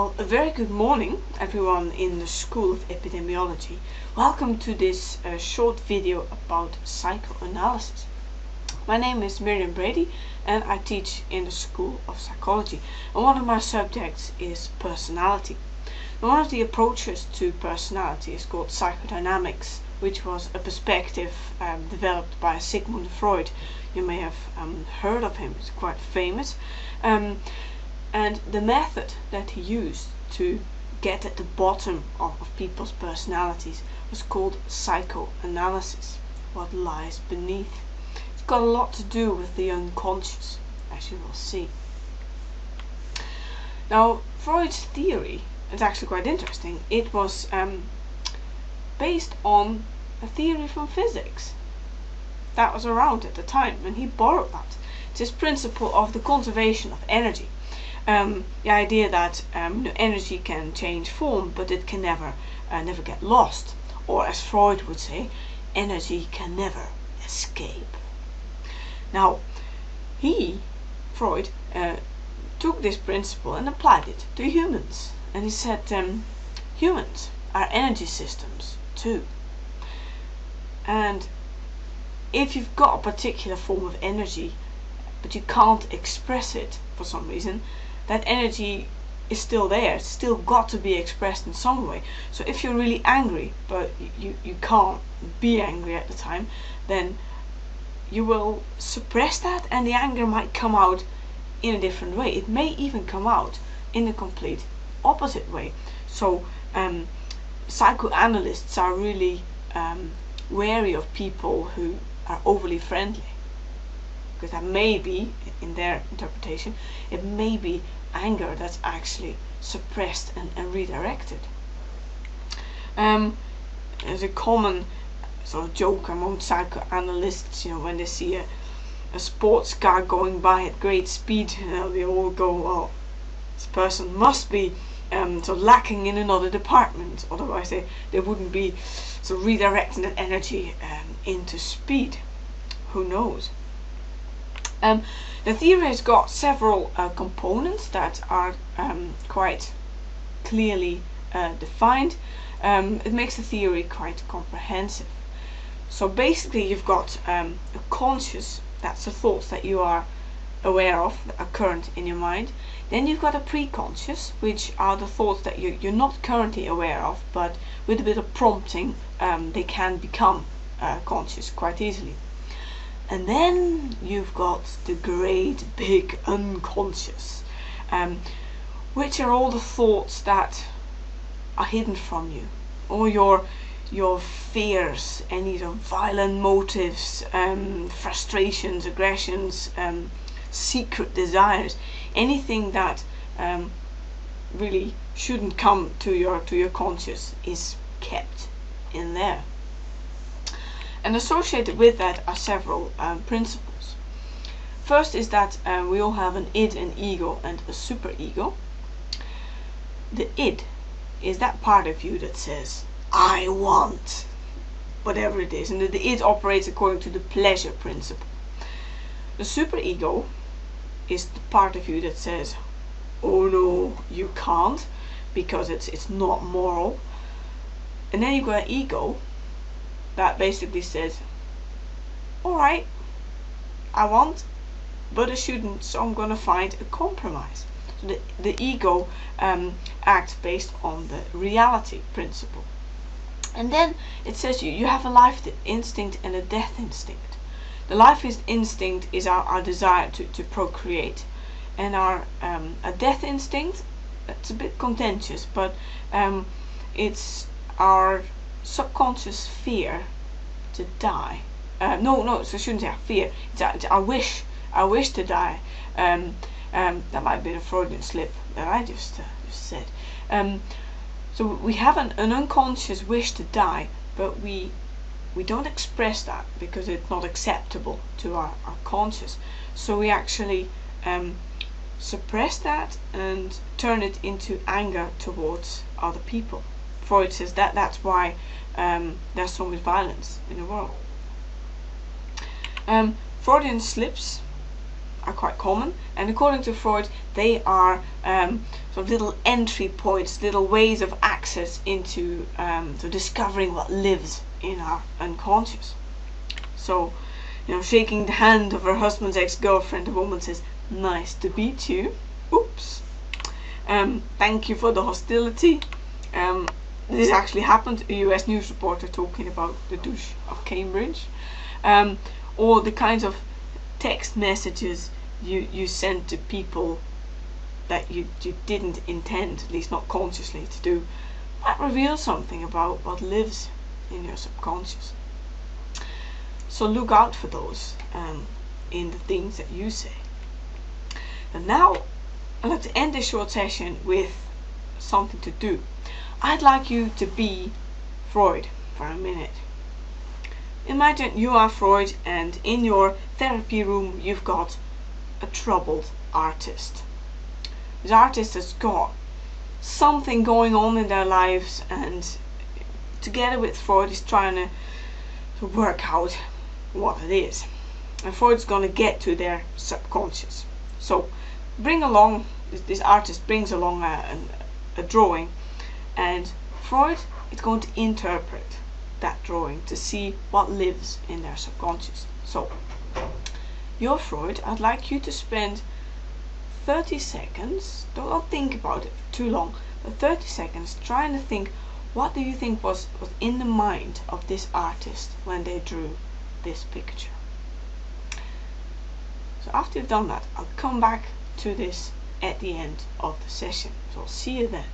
Well, a very good morning everyone in the School of Epidemiology. Welcome to this short video about psychoanalysis. My name is Miriam Brady and I teach in the School of Psychology, and one of my subjects is personality. And one of the approaches to personality is called psychodynamics, which was a perspective developed by Sigmund Freud. You may have heard of him, he's quite famous. And the method that he used to get at the bottom of people's personalities was called psychoanalysis, what lies beneath. It's got a lot to do with the unconscious, as you will see. Now, Freud's theory is actually quite interesting. It was based on a theory from physics that was around at the time, and he borrowed that. It's his principle of the conservation of energy. The idea that energy can change form, but it can never get lost, or as Freud would say, energy can never escape. Now, Freud, took this principle and applied it to humans, and he said humans are energy systems too, and if you've got a particular form of energy but you can't express it for some reason, that energy is still there. It's still got to be expressed in some way. So if you're really angry but you can't be angry at the time, then you will suppress that, and the anger might come out in a different way. It may even come out in a complete opposite way. So psychoanalysts are really wary of people who are overly friendly, because that may be, in their interpretation, it may be anger that's actually suppressed and redirected. There's a common sort of joke among psychoanalysts, when they see a sports car going by at great speed, they all go, well, this person must be so lacking in another department, otherwise they wouldn't be so redirecting that energy into speed. Who knows? The theory has got several components that are quite clearly defined. It makes the theory quite comprehensive. So basically you've got a conscious, that's the thoughts that you are aware of, that are current in your mind. Then you've got a preconscious, which are the thoughts that you're not currently aware of, but with a bit of prompting they can become conscious quite easily. And then you've got the great big unconscious, which are all the thoughts that are hidden from you, or your fears, any sort of violent motives, frustrations, aggressions, secret desires, anything that really shouldn't come to your conscious is kept in there. And associated with that are several principles. First is that we all have an id, an ego, and a superego. The id is that part of you that says, I want whatever it is, and the id operates according to the pleasure principle. The superego is the part of you that says, oh no, you can't, because it's not moral. And then you've got an ego that basically says, alright, I want, but I shouldn't, so I'm gonna find a compromise. So the ego acts based on the reality principle. And then it says you have a life instinct and a death instinct. The life instinct is our desire to procreate, and our a death instinct, it's a bit contentious, but it's our subconscious fear to die. So I shouldn't say fear. It's our wish to die. That might be a Freudian slip that I just said. So we have an unconscious wish to die, but we don't express that because it's not acceptable to our conscious. So we actually suppress that and turn it into anger towards other people. Freud says that's why there's so much violence in the world. Freudian slips are quite common, and according to Freud, they are sort of little entry points, little ways of access into discovering what lives in our unconscious. So, shaking the hand of her husband's ex-girlfriend, the woman says, "Nice to meet you. Oops. Thank you for the hostility." This actually happened. A US news reporter talking about the douche of Cambridge. Or the kinds of text messages you send to people that you didn't intend, at least not consciously, to do, that reveals something about what lives in your subconscious. So look out for those in the things that you say. And now I'd like to end this short session with something to do. I'd like you to be Freud for a minute. Imagine you are Freud, and in your therapy room you've got a troubled artist. This artist has got something going on in their lives, and together with Freud is trying to work out what it is. And Freud's going to get to their subconscious. So this artist brings along a drawing, and Freud is going to interpret that drawing to see what lives in their subconscious. So, you're Freud. I'd like you to spend 30 seconds, don't think about it too long, but 30 seconds trying to think, what do you think was in the mind of this artist when they drew this picture? So after you've done that, I'll come back to this at the end of the session. So I'll see you then.